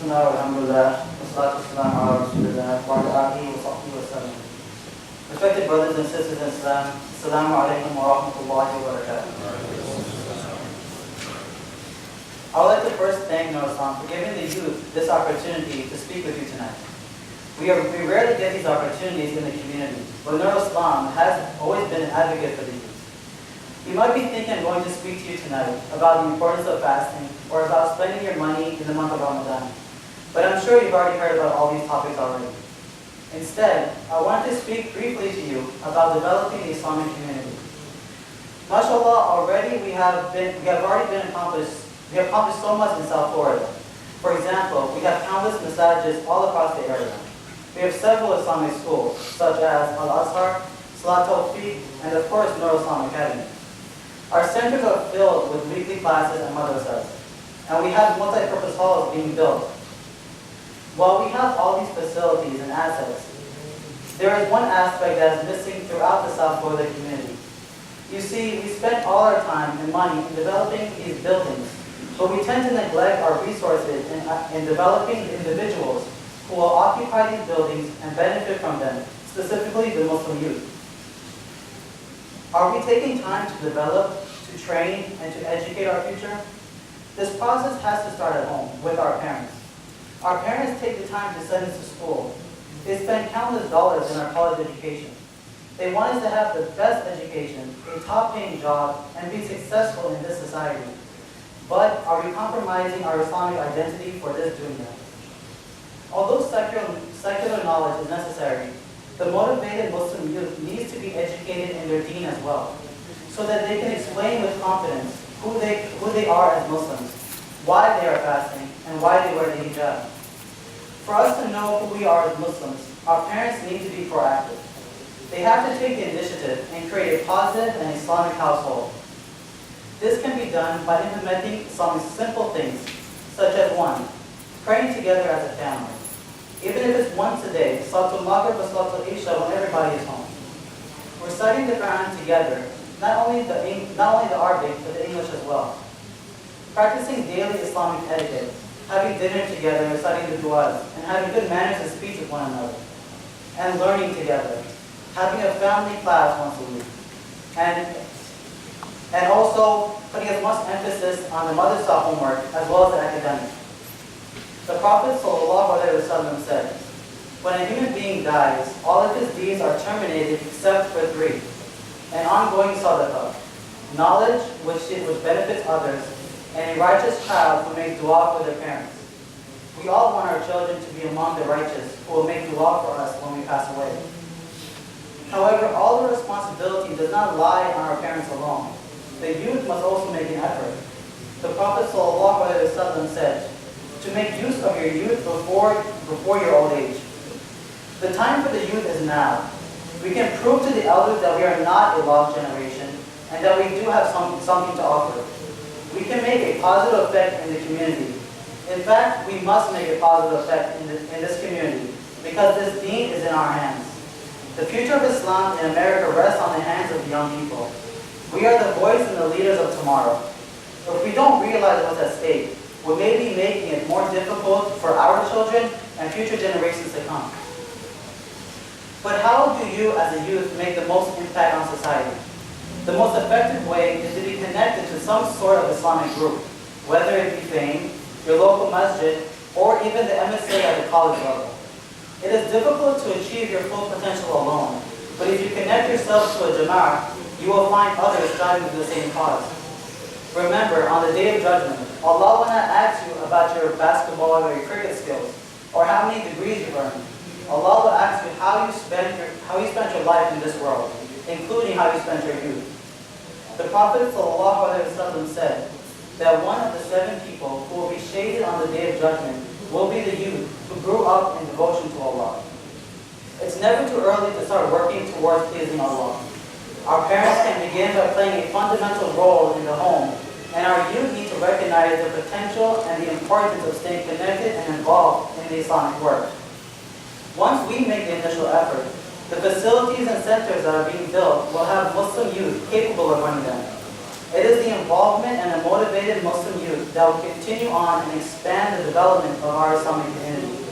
Bismillah, alhamdulillah, wassalatu wassalamu ala rasulillah, wa ala alihi wa sahbihi wa sallam. Respected brothers and sisters in Islam, Assalamu alaikum wa rahmatullahi wa barakatuh. I would like to first thank Nur-Ul-Islam for giving the youth this opportunity to speak with you tonight. We rarely get these opportunities in the community, but Nur-Ul-Islam has always been an advocate for the youth. You might be thinking I'm going to speak to you tonight about the importance of fasting or about spending your money in the month of Ramadan. But I'm sure you've already heard about all these topics already. Instead, I wanted to speak briefly to you about developing the Islamic community. MashaAllah, we have accomplished so much in South Florida. For example, we have countless masajids all across the area. We have several Islamic schools, such as Al-Azhar, Salat Tawfiq, and of course Nur-Ul-Islam Academy. Our centers are filled with weekly classes and madrasas, and we have multi-purpose halls being built. While we have all these facilities and assets, there is one aspect that is missing throughout the South Florida community. You see, we spend all our time and money in developing these buildings, but we tend to neglect our resources in developing individuals who will occupy these buildings and benefit from them, specifically the Muslim youth. Are we taking time to develop, to train, and to educate our future? This process has to start at home, with our parents. Our parents take the time to send us to school. They spend countless dollars in our college education. They want us to have the best education, a top-paying job, and be successful in this society. But are we compromising our Islamic identity for this dunya? Although secular knowledge is necessary, the motivated Muslim youth needs to be educated in their deen as well, so that they can explain with confidence who they are as Muslims, why they are fasting, and why they wear the hijab. For us to know who we are as Muslims, our parents need to be proactive. They have to take the initiative and create a positive and Islamic household. This can be done by implementing some simple things, such as 1, praying together as a family. Even if it's once a day, Salatul Maghrib or Salatul Isha when everybody is home. Reciting the Quran together, not only the Arabic, but the English as well. Practicing daily Islamic etiquette, having dinner together, reciting the du'as, and having good manners and speech with one another. And learning together, having a family class once a week. And also putting as much emphasis on the madrasa homework as well as the academic. The Prophet ﷺ said, when a human being dies, all of his deeds are terminated except for 3. An ongoing sadaqah, knowledge which benefits others, and a righteous child who makes dua for their parents. We all want our children to be among the righteous who will make dua for us when we pass away. However, all the responsibility does not lie on our parents alone. The youth must also make an effort. The Prophet ﷺ said, to make use of your youth before your old age. The time for the youth is now. We can prove to the elders that we are not a lost generation and that we do have something to offer. We can make a positive effect in the community. In fact, we must make a positive effect in this community because this deen is in our hands. The future of Islam in America rests on the hands of young people. We are the voice and the leaders of tomorrow. If we don't realize what's at stake, we may be making it more difficult for our children and future generations to come. But how do you as a youth make the most impact on society? The most effective way is to be connected to some sort of Islamic group, whether it be FAYM, your local masjid, or even the MSA at the college level. It is difficult to achieve your full potential alone, but if you connect yourself to a jama'ah, you will find others striving for the same cause. Remember, on the Day of Judgment, Allah will not ask you about your basketball or your cricket skills, or how many degrees you've earned. Allah will ask you how you spent your life in this world, including how you spent your youth. The Prophet ﷺ said that one of the 7 people who will be shaded on the Day of Judgment will be the youth who grew up in devotion to Allah. It's never too early to start working towards pleasing Allah. Our parents can begin by playing a fundamental role in the home, and our youth need to recognize the potential and the importance of staying connected and involved in the Islamic work. Once we make the initial effort, the facilities and centers that are being built will have Muslim youth capable of running them. It is the involvement and the motivated Muslim youth that will continue on and expand the development of our Islamic community.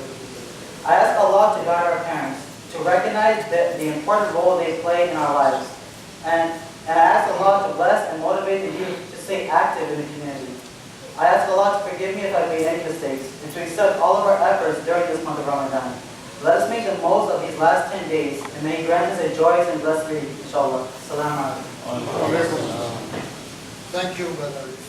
I ask Allah to guide our parents, to recognize the important role they play in our lives. And I ask Allah to bless and motivate the youth to stay active in the community. I ask Allah to forgive me if I made any mistakes, and to accept all of our efforts during this month of Ramadan. Let us make the most of these last 10 days, and may He grant us a joyous and blessed Eid, inshallah. Assalamu alaikum. Thank you, brother.